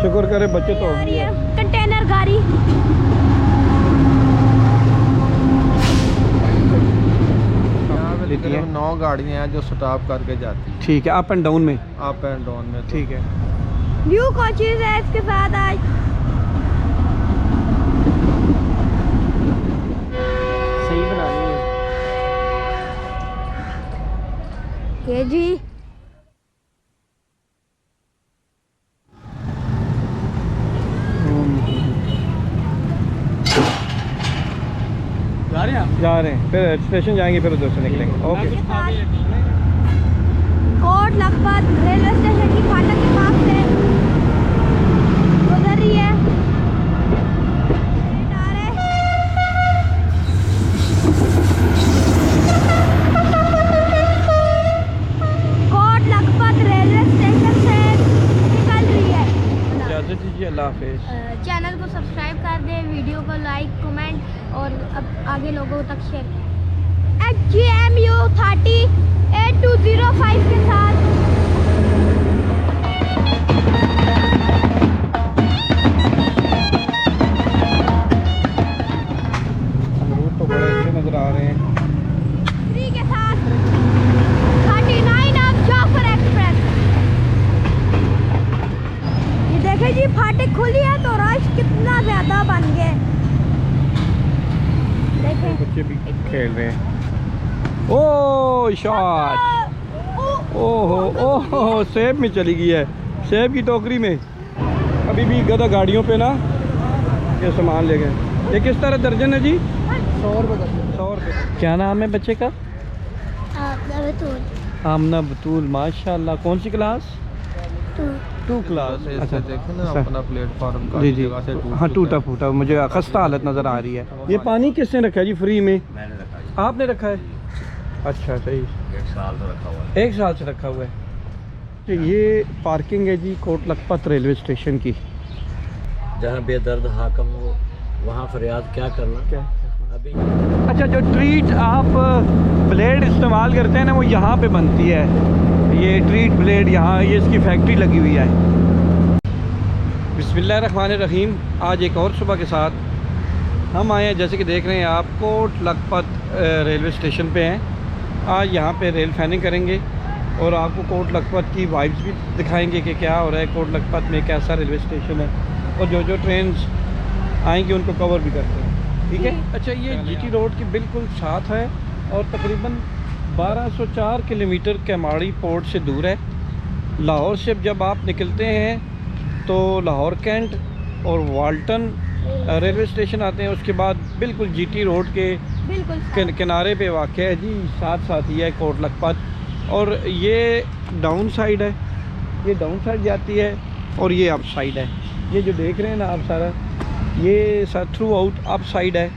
शुक्र करे बच्चे तो आ रही है कंटेनर गाड़ी। यहाँ पे लेती है 9 गाड़ियाँ हैं जो स्टॉप करके जाती हैं। ठीक है, अप एंड डाउन में। अप एंड डाउन में ठीक है। न्यू कोचेज है इसके साथ आज। सही बनानी है ये जी जा रहे हैं, फिर स्टेशन जाएंगे, फिर उधर से निकलेंगे। Okay. Kot Lakhpat railway station की फाटक के पास से गुजर रही है। कोट लखपत रेलवे स्टेशन से निकल रही है। इजाज़त दीजिए, अल्लाह हाफिज़। चैनल को सब्सक्राइब कर दें, वीडियो को लाइक कमेंट और अब आगे लोगों तक शेयर। HGMU 308205 के साथ अमरूद तो बड़े अच्छे नज़र आ रहे हैं। 3 के साथ 39 ऑफ जाफर एक्सप्रेस। ये देखें जी, फाटक खुली है तो रश कितना ज़्यादा बन गया। देखें बच्चे भी खेल रहे हैं। ओ शॉट, ओहो ओहो, सेब में चली गई है, सेब की टोकरी में। अभी भी गधा गाड़ियों पे ना ये सामान ले गए। ये किस तरह दर्जन है जी? 100 रुपये। 100 रुपये। क्या नाम है बच्चे का? आमना बतूल, माशाल्लाह। कौन सी क्लास? 2 क्लास। ऐसे देखें ना अपना प्लेटफॉर्म का जी जी, जगह से हाँ टूटा फूटा, मुझे खस्ता हालत नज़र आ रही है। ये पानी किसने रखा है जी फ्री में? मैंने रखा है। आपने रखा है? अच्छा सही। 1 साल से रखा हुआ है। 1 साल से रखा हुआ है। तो ये पार्किंग है जी कोट लखपत रेलवे स्टेशन की। जहाँ बेदर्द हाकम हो वहाँ फरियाद क्या करना। क्या? अभी अच्छा, जो ट्रीट आप ब्लेड इस्तेमाल करते हैं ना, वो यहाँ पे बनती है। ये ट्रीट ब्लेड यहाँ, ये इसकी फैक्ट्री लगी हुई है। बिस्मिल्लाहिर्रहमानिर्रहीम। आज एक और सुबह के साथ हम आए हैं, जैसे कि देख रहे हैं आप, कोट लखपत रेलवे स्टेशन पे हैं। आज यहाँ पे रेल फैनिंग करेंगे और आपको कोट लखपत की वाइब्स भी दिखाएंगे कि क्या हो रहा है कोट लखपत में, कैसा रेलवे स्टेशन है, और जो जो ट्रेन आएंगी उनको कवर भी करते हैं। ठीक है। अच्छा, ये जीटी रोड की बिल्कुल साथ है और तकरीबन 1204 किलोमीटर कैमाड़ी पोर्ट से दूर है। लाहौर से जब आप निकलते हैं तो लाहौर कैंट और वाल्टन रेलवे स्टेशन आते हैं। उसके बाद बिल्कुल जीटी रोड के बिल्कुल किनारे पे वाक़ है जी, साथ साथ ही है कोट लखपत। और ये डाउन साइड है, ये डाउन साइड जाती है और ये अप साइड है। ये जो देख रहे हैं ना आप सारा, ये थ्रू आउट अप साइड है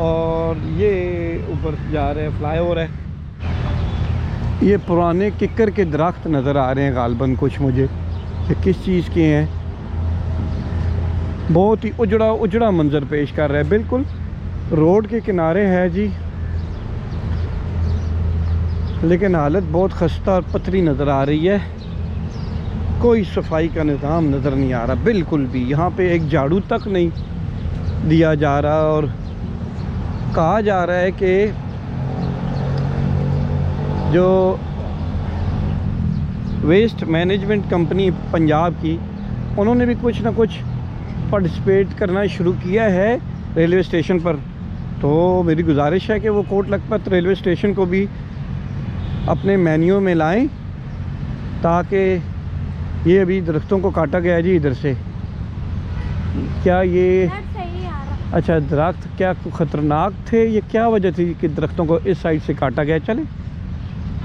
और ये ऊपर जा रहे हैं, फ्लाईओवर है। ये पुराने किक्कर के दरख्त नज़र आ रहे हैं गालबन कुछ मुझे, ये किस चीज़ के हैं। बहुत ही उजड़ा उजड़ा मंजर पेश कर रहा है, बिल्कुल रोड के किनारे है जी, लेकिन हालत बहुत खस्ता और पथरी नज़र आ रही है। कोई सफाई का निज़ाम नज़र नहीं आ रहा बिल्कुल भी। यहाँ पे एक झाड़ू तक नहीं दिया जा रहा और कहा जा रहा है कि जो वेस्ट मैनेजमेंट कंपनी पंजाब की, उन्होंने भी कुछ ना कुछ पार्टिसिपेट करना शुरू किया है रेलवे स्टेशन पर। तो मेरी गुजारिश है कि वो कोट लखपत रेलवे स्टेशन को भी अपने मेन्यू में लाएं, ताकि ये अभी दरख्तों को काटा गया जी इधर से। क्या ये अच्छा दरख्त क्या ख़तरनाक थे, ये क्या वजह थी कि दरख्तों को इस साइड से काटा गया? चले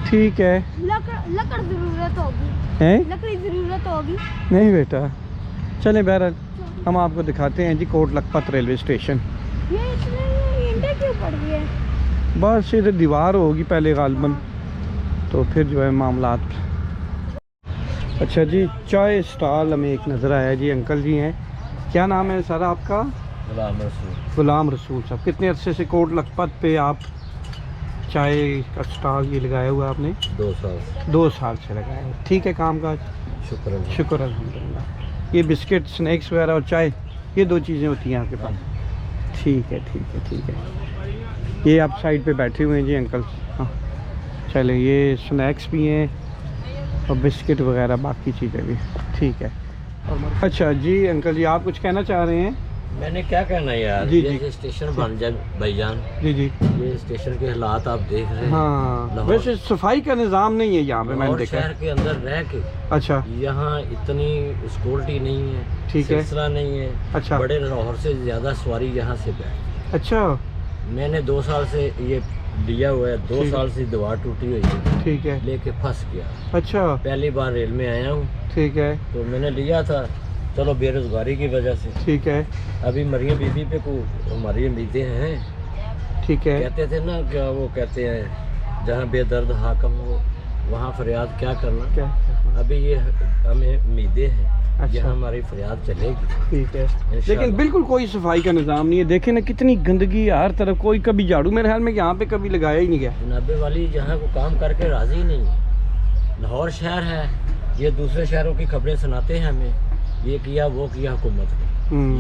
ठीक है, लकड़ ज़रूरत होगी, हैं? लकड़ी ज़रूरत होगी। नहीं बेटा, चलें बहरहाल हम आपको दिखाते हैं जी कोट लखपत रेलवे स्टेशन। ये इतने ईंटें क्यों पड़ गई है? बस इधर दीवार होगी पहले गालबन, तो फिर जो है मामलात। अच्छा जी, चाय स्टॉल हमें एक नज़र आया जी, अंकल जी हैं। क्या नाम है सर आपका? गुलाम रसूल। गुलाम रसूल साहब। कितने अरसे से कोट लखपत पे आप चाय का स्टॉल ये लगाया हुआ है आपने? 2 साल। 2 साल से लगाया है। ठीक है काम काज? शुक्र। शुक्र अल्हम्दुलिल्लाह। ये बिस्किट, स्नैक्स वगैरह और चाय, ये 2 चीज़ें होती हैं आपके पास। ठीक है ठीक है ठीक है। ये आप साइड पे बैठे हुए हैं जी अंकल। हाँ चले, ये स्नैक्स भी हैं और बिस्किट वगैरह बाकी चीज़ें भी। ठीक है। अच्छा जी अंकल जी, आप कुछ कहना चाह रहे हैं? मैंने क्या कहना यार, जी, ये जी। स्टेशन बन जाए भाईजान, जी जी। ये स्टेशन के हालात आप देख रहे हैं। हाँ लाहौर- वैसे सफाई का निज़ाम नहीं है यहाँ पे, मैंने लाहौर देखा शहर है। के अंदर रह के अच्छा यहाँ इतनी सिक्योरिटी नहीं है, ठीक है। सिलसिला नहीं है। अच्छा। बड़े लाहौर से ज़्यादा सवारी यहाँ से बैठ। अच्छा मैंने 2 साल से ये लिया हुआ है, 2 ठीक है। साल से दीवार टूटी हुई है, ठीक है। लेके फंस गया। अच्छा पहली बार रेल में आया हूँ, ठीक है तो मैंने लिया था, चलो बेरोजगारी की वजह से। ठीक है अभी मरियम बीबी पे को हमारी उम्मीदें हैं। ठीक है। कहते थे ना, क्या वो कहते हैं, जहाँ बेदर्द हाकम हो वहाँ फरियाद क्या करना। क्या? अभी ये हमें उम्मीदें हैं, अच्छा। यहाँ हमारी फरियाद चलेगी ठीक है। इंशाल्लाह। लेकिन बिल्कुल कोई सफाई का निज़ाम नहीं है। देखे ना कितनी गंदगी है हर तरफ, कोई कभी झाड़ू मेरे ख्याल में यहाँ पे कभी लगाया ही नहीं गया। जनाबे वाली यहाँ को काम करके राजी नहीं है। लाहौर शहर है, ये दूसरे शहरों की खबरें सुनाते हैं हमें, ये किया वो किया हुकूमत ने।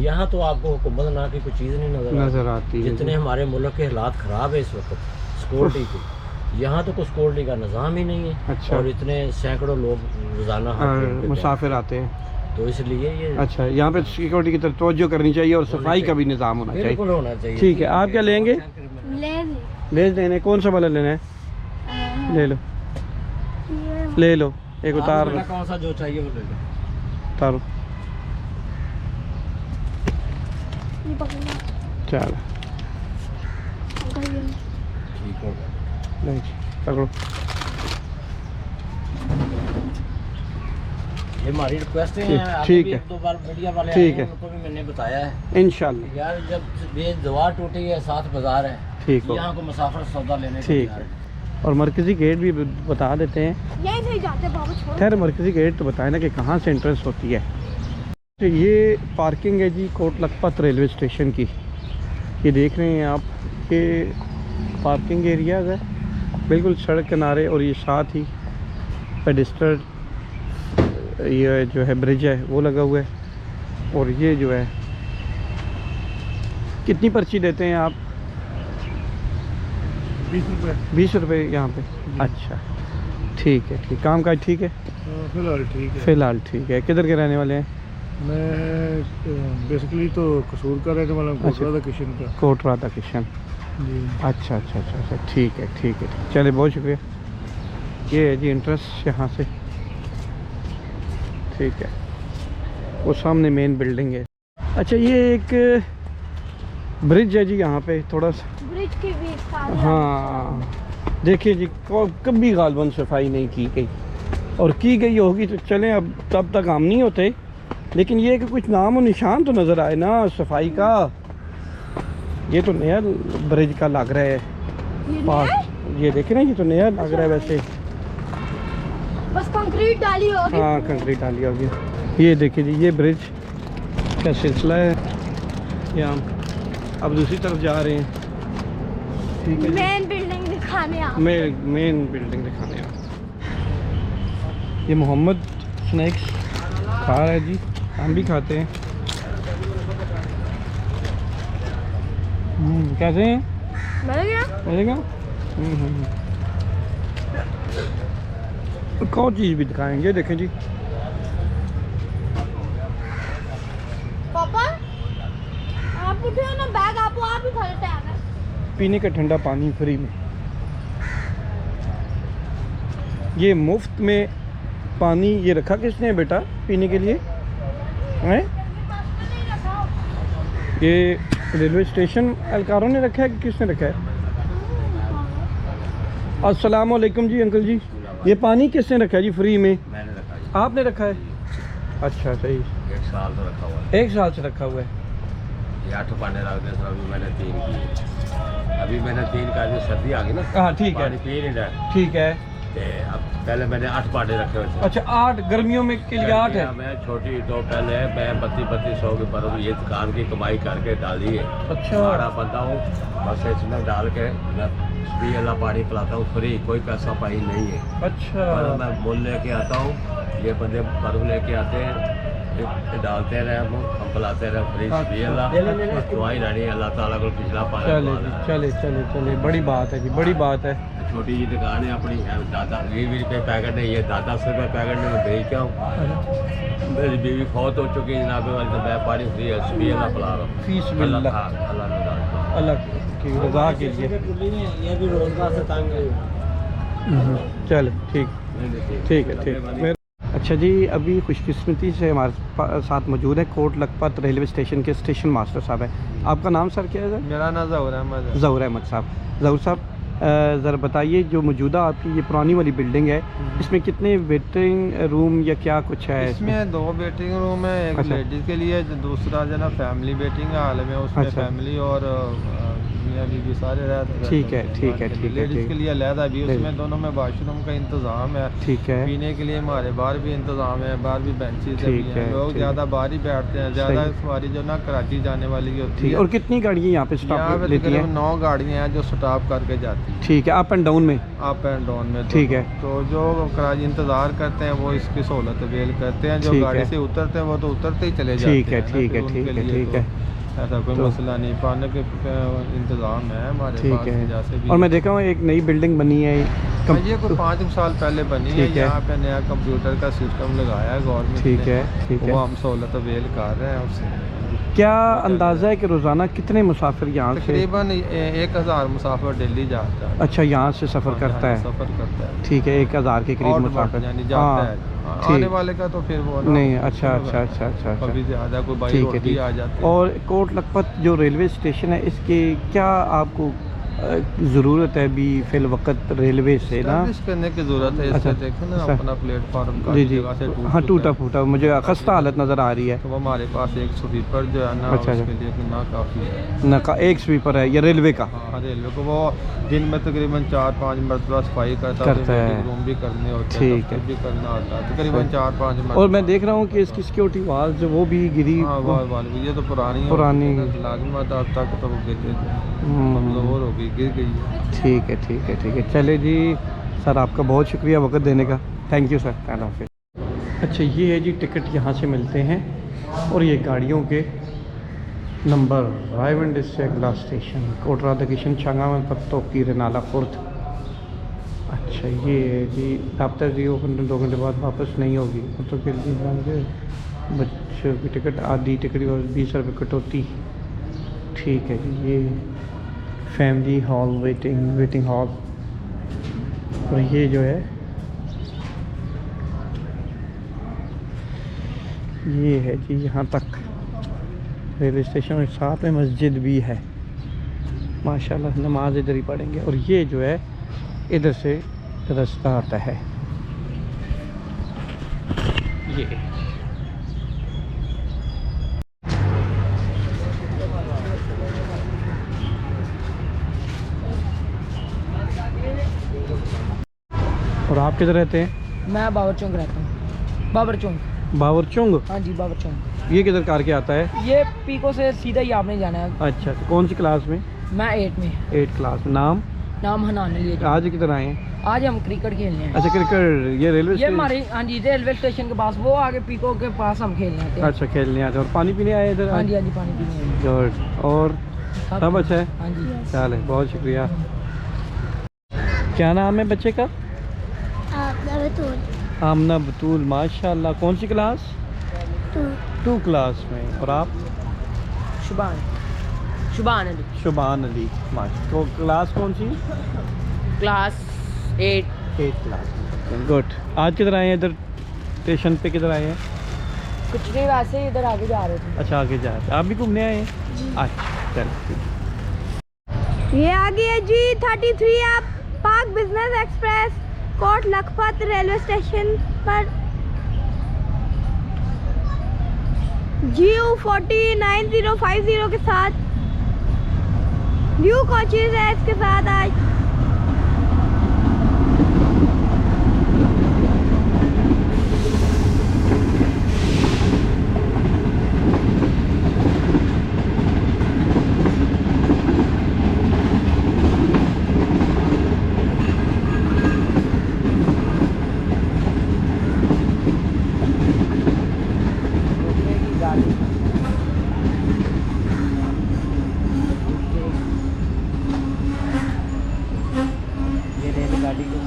यहाँ तो आपको हुकूमत ना की कोई चीज़ नहीं नजर आती है। जितने हमारे मुल्क के हालात ख़राब है इस वक्त सिक्योरिटी के, यहाँ तो कुछ सिक्योरिटी का निज़ाम ही नहीं है। अच्छा। और इतने सैकड़ों लोग रोज़ाना मुसाफिर आते हैं, तो इसलिए ये अच्छा यहाँ पे सिक्योरिटी की तरफ तवज्जो करनी चाहिए और सफाई का भी निज़ाम होना चाहिए। बिल्कुल होना चाहिए। ठीक है। आप क्या लेंगे? ले लेज लेने, कौन सा वाला लेना है? ले लो ले लो, एक उतार लो, कौन सा जो चाहिए वो ले लो। उतारो। ये पकड़ना चलो अंकल, ये ठीक होगा। नहीं पकड़ो। ये हमारी रिक्वेस्ट है, ठीक- आगे ठीक भी है। 1-2 बार मीडिया वाले ठीक आए हैं, है। उनको भी मैंने बताया है इंशाल्लाह यार, जब ये दीवार टूटी है, साथ बाजार है, ठीक हो। यहाँ को मुसाफिर सौदा लेने को ठीक जा है। रहे हैं। और मरकज़ी गेट भी बता देते हैं। यहीं से ही जाते हैं बाबू, छोड़ो। खैर मरकज़ी गेट तो बताए ना कि कहाँ से एंट्रेंस होती है। तो ये पार्किंग है जी कोट लखपत रेलवे स्टेशन की। ये देख रहे हैं आप, ये पार्किंग एरियाज़ है बिल्कुल सड़क किनारे, और ये साथ ही पेडिस्टर ये जो है ब्रिज है वो लगा हुआ है। और ये जो है, कितनी पर्ची देते हैं आप? 20 रुपये। 20 रुपये यहाँ पे। अच्छा ठीक है ठीक, काम काज ठीक है? फिलहाल ठीक है। फ़िलहाल ठीक है। किधर के रहने वाले हैं? मैं बेसिकली तो कसूर का रहने वाला हूँ, अच्छा। कोटरा किशन का। कोट राधा किशन। जी। अच्छा अच्छा अच्छा अच्छा ठीक है ठीक है। चले बहुत शुक्रिया। ये है जी इंटरेस्ट यहाँ से। ठीक है, वो सामने मेन बिल्डिंग है। अच्छा ये एक ब्रिज है जी यहाँ पे थोड़ा सा। ब्रिज के भी सारे हाँ देखिए जी, कभी गालबन सफाई नहीं की गई, और की गई होगी तो चलें, अब तब तक हम नहीं होते, लेकिन ये कि कुछ नाम और निशान तो नज़र आए ना सफाई का। ये तो नया ब्रिज का लग रहा है ये पास, ये देखे ना, ये तो नया लग रहा है वैसे। बस कंक्रीट डाली होगी। हाँ कंक्रीट डाली होगी। ये देखिए जी, ये ब्रिज का सिलसिला है। ये हम अब दूसरी तरफ जा रहे हैं। ठीक है जी, मेन बिल्डिंग दिखाने आप। मेन बिल्डिंग दिखाने हैं। ये मोहम्मद स्नैक्स खा रहा है जी, हम भी खाते हैं। कैसे हैं? मिल गया। मिलेगा? कौन चीज़ भी दिखाएंगे, देखें जी। पापा आप उठे हो ना, बैग आपको आप ही खा लेते हैं। पीने का ठंडा पानी फ्री में, ये मुफ्त में पानी। ये रखा किसने है बेटा पीने के लिए? हैं? ये रेलवे स्टेशन एहलकारों ने रखा है कि किसने रखा है? अस्सलाम वालेकुम जी अंकल जी, ये पानी किसने रखा है जी फ्री में? मैंने रखा जी, आपने रखा है? अच्छा सही, 1 साल तो रखा हुआ है। 1 साल से रखा हुआ है। ये 8 पाने रख दे सर, अभी मैंने 3 किए। अभी मैंने 3 का, जो सर्दी आ गई ना, हाँ ठीक है पानी पी नहीं रहा। ठीक है। ते अब पहले मैंने 8 पाने रखे हुए थे। अच्छा 8 गर्मियों में के लिए 8 है? मैं छोटी तो पहले मैं 32-32 के पर ये दुकान की कमाई करके डाली है। अच्छा। बड़ा बंदा हूँ, बस इसमें डाल के मैं भी अल्लाह पानी पिलाता हूँ फ्री, कोई पैसा पाई नहीं है। अच्छा पर मैं मोल लेके आता हूँ, ये बंदे बर्फ लेके आते हैं, डालते रहे हम पिलाते रहे फ्रिज भी अल्लाह दवाई लानी अल्लाह ताला को पिछला पाना चले जी, चले चले चले, बड़ी बात है जी, बड़ी बात है। छोटी जी दुकान है अपनी, दादा 20 रुपये पैकेट है, ये दादा 100 रुपये पैकेट में मैं बेच क्या हूँ। मेरी बीवी फौत हो चुकी है जनाब वाली, तो मैं पानी फ्री अल्लाह पिला रहा हूँ। फीस अल्लाह अलग की रजा के लिए। ये भी रोजगार से तंग है। चले ठीक, ठीक है, ठीक। अच्छा जी, अभी खुशकिस्मती से हमारे साथ मौजूद है कोट लखपत रेलवे स्टेशन के स्टेशन मास्टर साहब है। आपका नाम सर क्या है सर? मेरा नाम ज़हूर अहमद है। ज़हूर अहमद साहब। ज़हूर साहब, ज़रा बताइए, जो मौजूदा आपकी ये पुरानी वाली बिल्डिंग है, इसमें कितने वेटिंग रूम या क्या कुछ है? इसमें 2 वेटिंग रूम है, एक अच्छा। लेडीज़ के लिए, जो दूसरा जो ना फैमिली वेटिंग हॉल में, उसमें अच्छा। फैमिली और मियाँ बीवी सारे रहते हैं। ठीक है, ठीक है, ठीक है, लेडीज़ ठीक के है। लिए अलहदा भी, उसमें दोनों में वॉशरूम का इंतज़ाम है। ठीक है, पीने के लिए हमारे बाहर भी इंतज़ाम है, बाहर भी बेंचेस ठीक हैं। है, लोग ठीक ज़्यादा बाहर ही बैठते हैं, ज़्यादा सही। सवारी जो ना कराची जाने वाली होती ठीक। है। और कितनी गाड़ियाँ यहाँ पे यहाँ स्टॉप पे लेती हैं? तकरीबन 9 गाड़ियाँ हैं जो स्टॉप करके जाती हैं, ठीक है, अप एंड डाउन में। अप एंड डाउन में। ठीक है। तो जो कराची इंतज़ार करते हैं वो इसकी सहूलत अवेल करते हैं, जो ठीक गाड़ी है। से उतरते हैं वो तो उतरते ही चले जाते ठीक है, हैं ना, ठीक फिर है, उनके ठीक है, लिए ठीक तो है। ऐसा कोई तो- मसला नहीं, पानी के इंतज़ाम है हमारे ठीक पास जैसे है। भी। और मैं देखा हूँ एक नई बिल्डिंग बनी है हाँ, ये कोई 5 साल पहले बनी है, ठीक है। यहाँ पे नया कंप्यूटर का सिस्टम लगाया है गवर्नमेंट ने। ठीक है, ठीक है। वो हम सहूलत अवेल कर रहे हैं उससे। क्या अंदाज़ा है कि रोज़ाना कितने मुसाफिर यहाँ से? तकरीबन 1000 मुसाफिर डेली जाता है। अच्छा, यहाँ से सफ़र करता है। सफ़र करता है। ठीक है, 1000 के करीब आउटवर्ड मुसाफिर। यानी जाता हाँ, है। ठीक। आने वाले का तो फिर वो ना- नहीं, अच्छा अच्छा अच्छा अच्छा अच्छा। कभी ज़्यादा कोई बाई ठीक है, रोड भी ठीक। आ जाते हैं। और कोट लखपत जो रेलवे स्टेशन है, इसके क्या आपको ज़रूरत है अभी फ़िल वक्त रेलवे से ना? Establish करने की ज़रूरत है। अच्छा, इससे देखें ना, अच्छा। अपना प्लेटफार्म का जी जी, जगह से हाँ, टूटा फूटा मुझे खस्ता हालत नज़र आ रही है। तो वो हमारे पास एक स्वीपर जो है ना, अच्छा, उसके लिए ना काफ़ी है। नका एक स्वीपर है या रेलवे का? हाँ, रेलवे को वो दिन में तकरीबन 4-5 मरतबा सफाई करता है, है। रूम भी करने होते हैं, ठीक दफ्तर है। भी करना होता है, तकरीबन 4-5 और मरतबा। मैं देख रहा हूँ कि इसकी सिक्योरिटी वाल जो वो भी गिरी। हाँ, वाल ये तो पुरानी लाजमत अब तक तो वो गिर गई, कमज़ोर हो गई, गिर गई है। ठीक है, ठीक है, ठीक है। चले जी सर, आपका बहुत शुक्रिया वक्त देने का। Thank you sir. अल्लाह हाफिज़। अच्छा, ये है जी टिकट यहाँ से मिलते हैं, और ये गाड़ियों के नंबर रायवन डिस्ट्रिक्ट अगला स्टेशन कोट राधा किशन छंगा में पत्तों की रनाला खुर्द। अच्छा, ये है जी दफ्तर जी ओपन 2 घंटे बाद वापस नहीं होगी तो फिर बच्चों की टिकट आधी टिकट और 20 रुपये कटौती। ठीक है जी, ये फैमिली हॉल वेटिंग हॉल। और ये जो है ये है जी यहाँ तक रेलवे स्टेशन, और साथ में मस्जिद भी है माशाल्लाह, नमाज इधर ही पढ़ेंगे। और ये जो है इधर से रास्ता आता है ये। और आप किधर रहते हैं? मैं बाबर चौक रहता हूँ। बाबर चौक। बावरचुंग। हाँ जी, बाबर चौक। ये किधर कार के आता है? ये पीको से सीधा ही आपने जाना है। अच्छा, तो कौन सी क्लास में? मैं 8 में। 8 क्लास में। नाम? नाम हनान अली है। आज किधर आए हैं? आज हम क्रिकेट खेलने हैं। अच्छा, क्रिकेट। ये रेलवे ये स्टेशन? हमारे हाँ जी रेलवे स्टेशन के पास, वो आगे पीको के पास हम खेलने आते हैं। अच्छा, खेलने आते हैं। और पानी पीने आए इधर? हाँ जी, हाँ जी, पानी पीने आए। गुड। और सब अच्छा है? हाँ जी। चले, बहुत शुक्रिया। क्या नाम है बच्चे का? आमना बतूल। माशाल्लाह। कौन सी क्लास? 2 क्लास में। और आप? शुभान अली। शुभान अली। माशा। तो क्लास कौन सी? क्लास 8। 8 क्लास। गुड। आज किधर आए हैं? इधर स्टेशन पे किधर आए हैं? कुछ नहीं, वैसे ही इधर आगे जा रहे थे। अच्छा, आगे जा रहे हैं। आप भी घूमने आए हैं? अच्छा, चलो ठीक। ये आ गई है जी 33 आप Pak business express Kot Lakhpat railway station पर। GU409050 के साथ न्यू कोचेज है इसके साथ आज।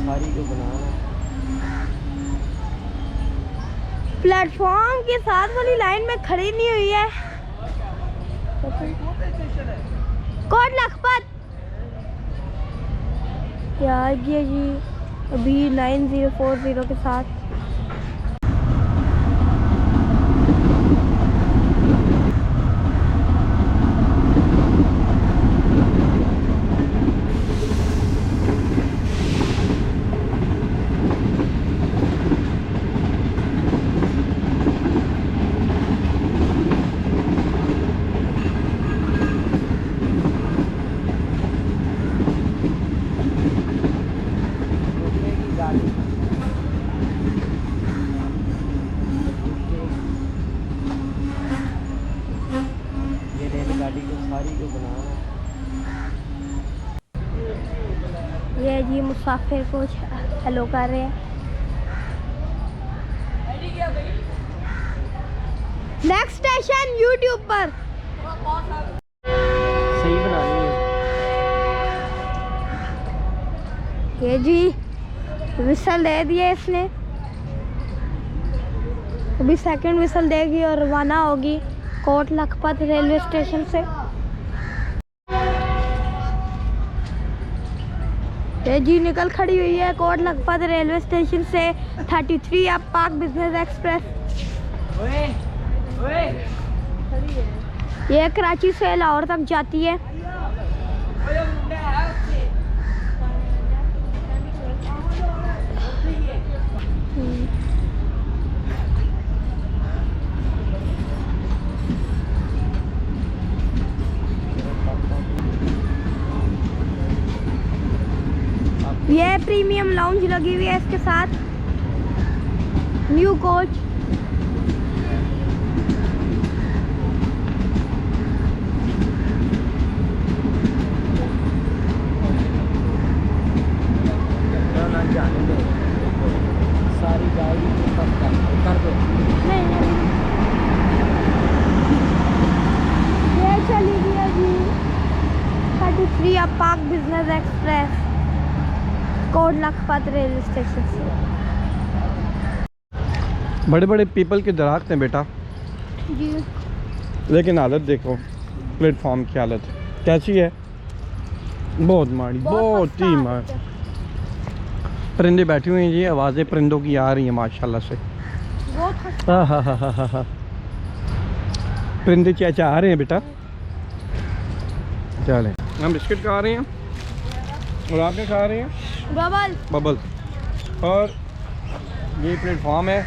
सारी जो बना रहे हैं। प्लेटफॉर्म के साथ वाली लाइन में खड़ी नहीं हुई है। कोट लखपत यार ये जी अभी 9040 के साथ। ये रेलगाड़ी को सारी जो बना रहे हैं। ये जी मुसाफिर को हेलो कर रहे हैं। नेक्स्ट स्टेशन यूट्यूब पर सही बनानी है। ये जी विसल दे दिए इसने, अभी सेकंड विसल देगी और रवाना होगी कोट लखपत रेलवे स्टेशन से। ये जी निकल खड़ी हुई है कोट लखपत रेलवे स्टेशन से 33 अब पार्क बिजनेस एक्सप्रेस। ये कराची से लाहौर तक जाती है। ये प्रीमियम लाउंज लगी हुई है इसके साथ, न्यू कोच। सारी गाड़ी कर दो। ये चली गई जी 33 अब park business express Kot Lakhpat railway station से। बड़े बड़े पीपल के दरख्त हैं बेटा, जी लेकिन हालत देखो प्लेटफॉर्म की हालत कैसी है, बहुत माड़ी, बहुत ही माड़ी। परिंदे बैठे हुए हैं जी, आवाज़ें परिंदों की आ रही हैं माशाल्लाह से। हाँ, परिंदे चाचा आ रहे हैं बेटा। चलें, हम बिस्किट खा रहे हैं और आप क्या खा रहे हैं? बबल। और ये प्लेटफॉर्म है,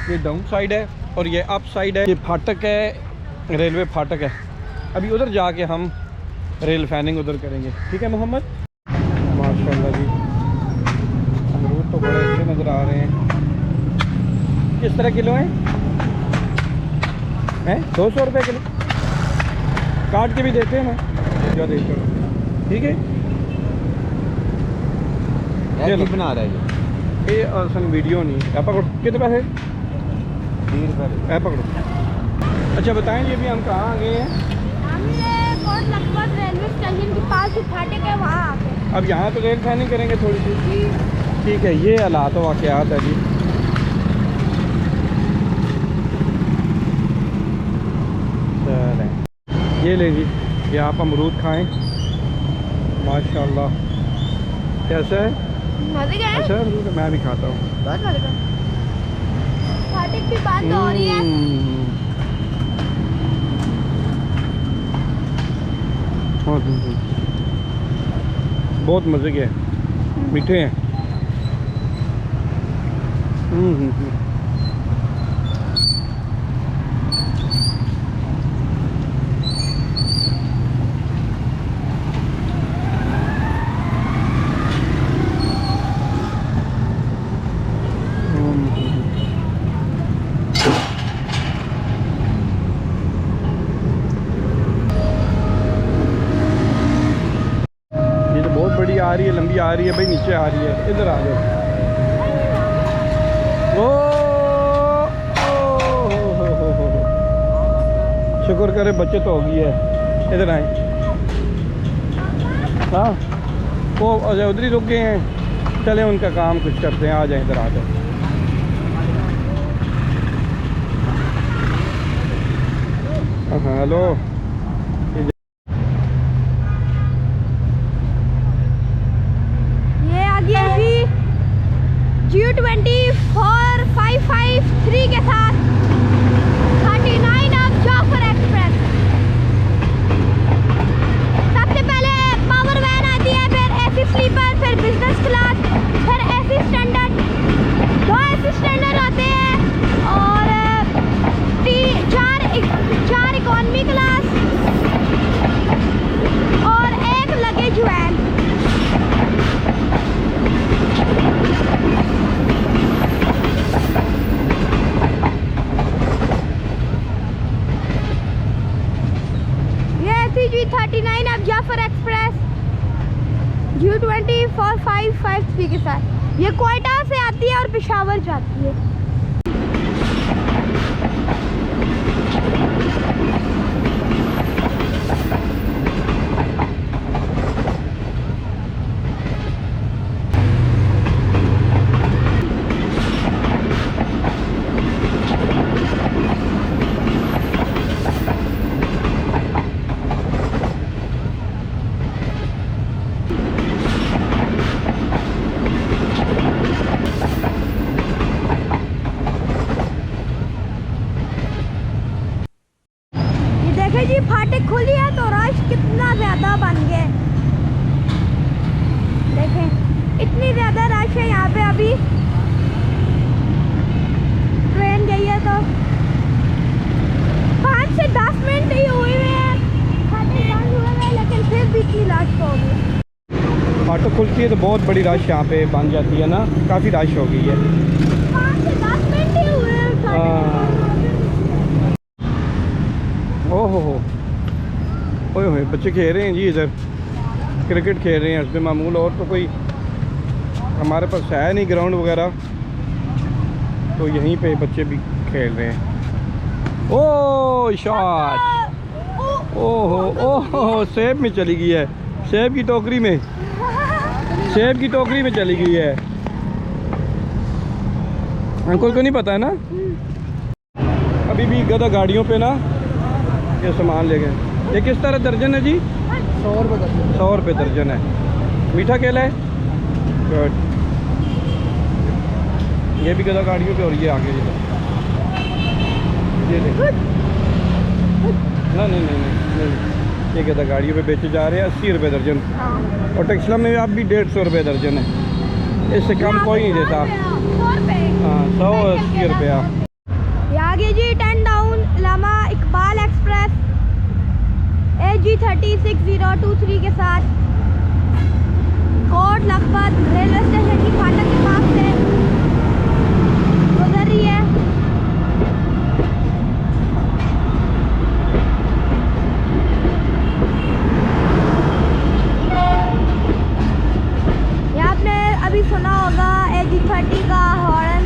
ये डाउन साइड है और ये अप साइड है। ये फाटक है, रेलवे फाटक है। अभी उधर जाके हम रेल फैनिंग उधर करेंगे, ठीक है मोहम्मद? माशाल्लाह जी, अमरूद तो बड़े अच्छे नज़र आ रहे हैं। किस तरह किलो हैं? 200 रुपये किलो। काट के भी देते हैं ना, क्या देते हो? ठीक है, ये बना रहा है ये असल वीडियो नहीं है। पकड़ो, कितने पैसे? 20 रुपये। पकड़ो। अच्छा बताएं, ये भी हम कहाँ आ गए हैं? हमने कोट लखपत रेलवे स्टेशन के पास जो फाटक है वहाँ आ गए। अब यहाँ तो रेल फैनिंग करेंगे थोड़ी सी, ठीक है। ये हालात वाक़यात है जी। चलें, ये ले जी, ये आप अमरूद खाएं, माशाल्लाह। कैसा है? मजे गए? अच्छा अमरूद मैं भी खाता हूँ। बहुत मजे गए। फाटक भी बंद हो रही है। बहुत मज़े के हैं, मीठे हैं। आ रही है, लंबी आ रही है भाई, नीचे आ रही है। इधर आ जाओ। शुक्र करे बचत हो गई है। इधर आए। हाँ वो उधर ही रुक गए हैं। चले उनका काम कुछ करते हैं। आ जाए इधर, आ जाए। हाँ हेलो, ये आ गया जी G24-553 के साथ 39 ऑफ जाफर एक्सप्रेस। सबसे पहले पावर वैन आती है, फिर एसी स्लीपर, फिर बिजनेस क्लास, फिर एसी स्टैंडर्ड। 2 एसी स्टैंडर्ड आते हैं और 4 इकोनॉमी क्लास और 1 लगेज वैन। G39 अब जाफर एक्सप्रेस G24-553 के साथ। ये क्वेटा से आती है और पेशावर जाती है। जी फाटक खुली है तो रश कितना ज़्यादा बन गया। देखें इतनी ज़्यादा रश है यहाँ पे। अभी ट्रेन गई है तो 5 से 10 मिनट ही हुए हैं, फाटक बंद हुए हैं, लेकिन फिर भी इतनी रश होगी। फाटक खुलती है तो बहुत बड़ी रश यहाँ पे बन जाती है ना, काफ़ी रश हो गई है। 5 से 10 मिनट ही हुए हैं। ओहो हो, ओए होए, बच्चे खेल रहे हैं जी इधर, क्रिकेट खेल रहे हैं उसमें मामूल। और तो कोई हमारे पास है नहीं ग्राउंड वगैरह, तो यहीं पे बच्चे भी खेल रहे हैं। ओह शॉट, ओहो ओहो, सेब में चली गई है, सेब की टोकरी में, सेब की टोकरी में चली गई है। अंकल को नहीं पता है ना। अभी भी गधा गाड़ियों पे ना ये सामान ले गए। ये किस तरह दर्जन है जी? 100 रुपये दर्जन। 100 रुपये दर्जन है। मीठा केला है। गुड। ये भी गधा गाड़ियों पे और ये आगे ये देख। ना नहीं नहीं नहीं नहीं, ये गधा गाड़ियों पे बेचे जा रहे हैं 80 रुपये दर्जन। और टेक्सला में आप भी 150 रुपये दर्जन है, इससे कम कोई नहीं देता। हाँ 180 रुपया। आगे जी 10 down Allama Iqbal express AG306023 के साथ कोट लखपत रेलवे स्टेशन की फाटक के पास से गुजर रही है। ये आपने अभी सुना होगा AG30 का हॉर्न।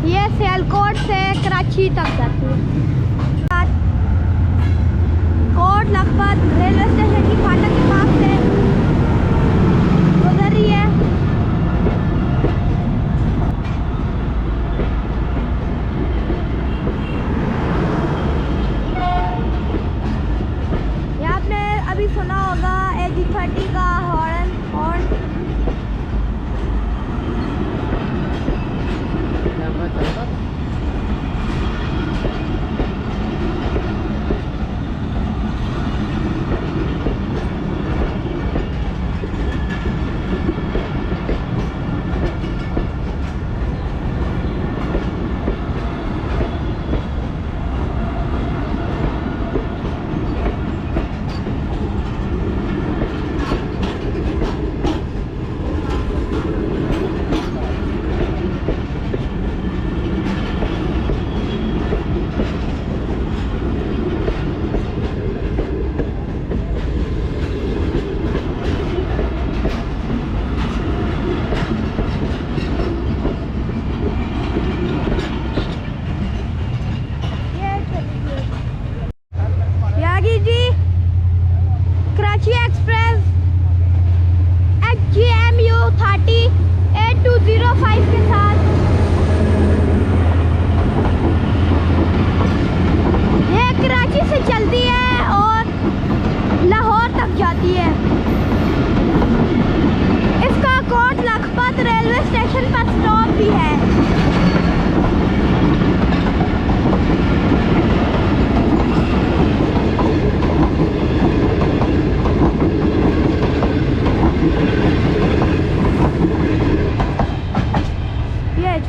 ये सियालकोट से कराची तक जाती है। कोट लखपत रेलवे स्टेशन की फाटक के पास से गुजर रही है। ये आपने अभी सुना होगा AG30 का हॉर्न।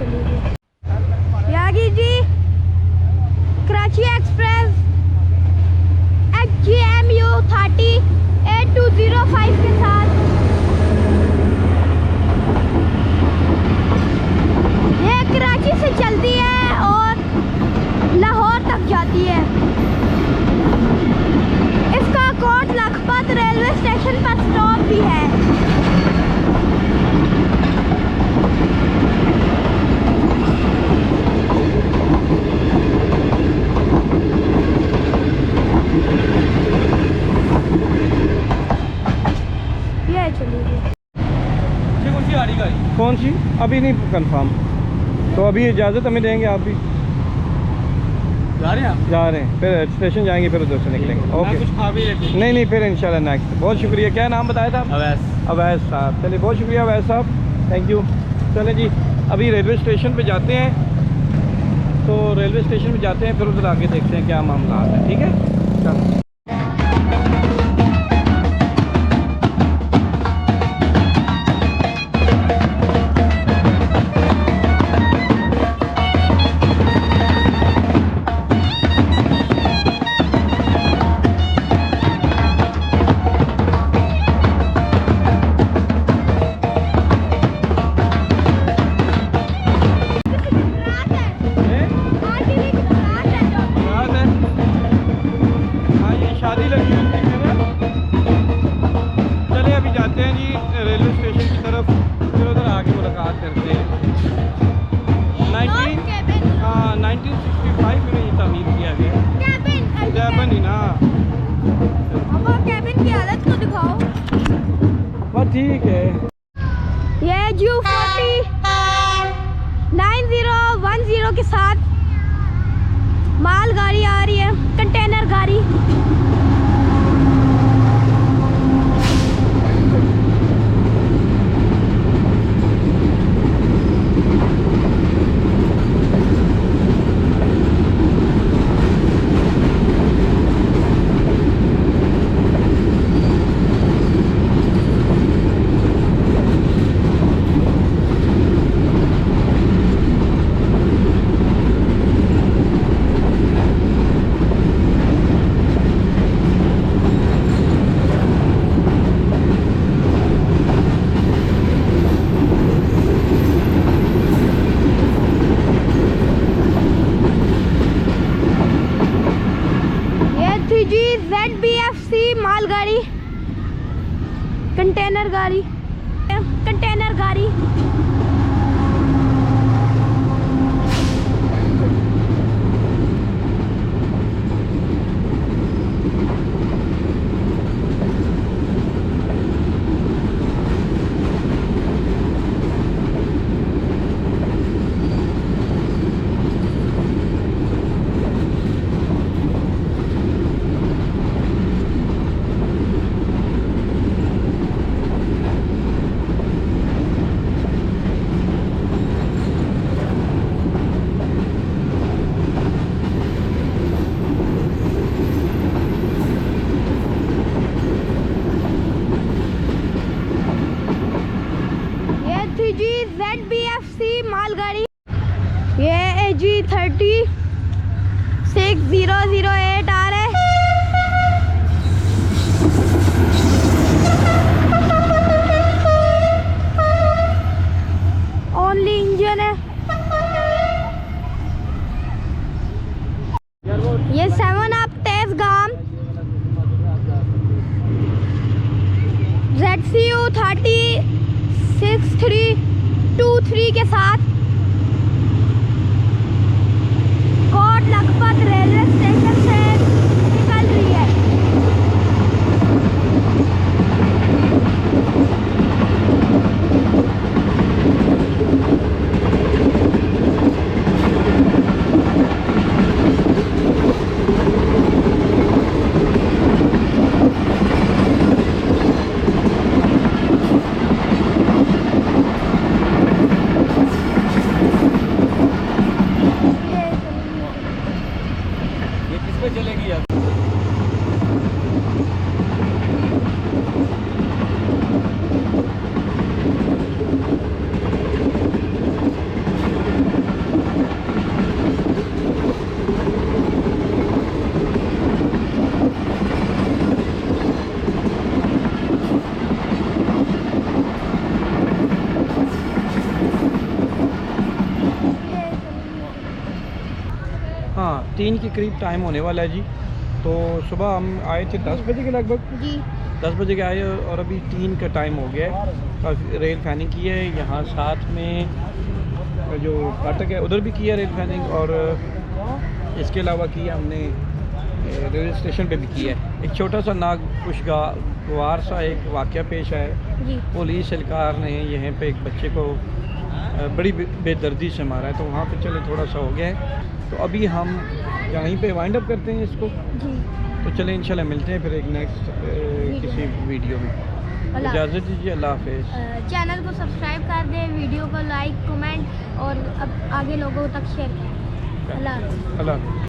चलिए यागी जी कराची एक्सप्रेस HGMU 308205 के साथ ये कराची से चलती है और लाहौर तक जाती है। इसका कोट लखपत रेलवे स्टेशन पर स्टॉप भी है। ये चलिए कौन सी आ रही गाड़ी? कौन सी अभी नहीं कंफर्म, तो अभी इजाज़त हमें देंगे। आप भी जा रहे हैं? जा रहे हैं, फिर स्टेशन जाएंगे, फिर उधर से निकलेंगे। ओके, कुछ खा भी लेते हैं। नहीं फिर इंशाल्लाह नेक्स्ट। बहुत शुक्रिया। क्या नाम बताया था? अवैस साहब। चलिए बहुत शुक्रिया अवैस साहब, थैंक यू। चलें जी, अभी रेलवे स्टेशन पे जाते हैं, तो रेलवे स्टेशन पे जाते हैं, फिर उधर आके देखते हैं क्या मामला है। ठीक है, चलो। शादी लगी हुई थी ना। चले अभी जाते हैं जी रेलवे स्टेशन की तरफ, फिर उधर आके मुलाकात करते हैं। 1965 में ये तामीर किया गया। कैबिन ही ना। अब कैबिन की हालत को दिखाओ। बस ठीक है। ये Ju40 9010 के साथ माल गाड़ी आ रही है, कंटेनर गाड़ी। ZBFC मालगाड़ी, कंटेनर गाड़ी, कंटेनर गाड़ी। ZBFC मालगाड़ी, ये AG 306008 आ रहा है। ओनली इंजन है। ये 7 Up तेजगाम ZCU 306323 के साथ कोट लखपत रेलवे स्टेशन से हाँ 3 के करीब टाइम होने वाला है जी। तो सुबह हम आए थे 10 बजे के लगभग, जी 10 बजे के आए और अभी 3 का टाइम हो गया है। काफ़ी रेल फैनिंग की है यहाँ, साथ में जो फाटक है उधर भी किया रेल फैनिंग, और इसके अलावा किया हमने रेलवे स्टेशन पे भी किया है। एक छोटा सा नागुशगवार सा एक वाक़या पेश आया। जी पुलिस एहलकार ने यहाँ पे एक बच्चे को बड़ी बेदर्दी से मारा है, तो वहाँ पे चले थोड़ा सा हो गया है। तो अभी हम यहीं पे वाइंड अप करते हैं इसको। जी तो चलें इंशाल्लाह मिलते हैं फिर एक नेक्स्ट किसी वीडियो में। इजाज़त दीजिए, अल्लाह हाफ़िज़। चैनल को सब्सक्राइब कर दें, वीडियो को लाइक कमेंट और अब आगे लोगों तक शेयर करें। अल्लाह हाफ़िज़। अल्लाह हाफ़िज़।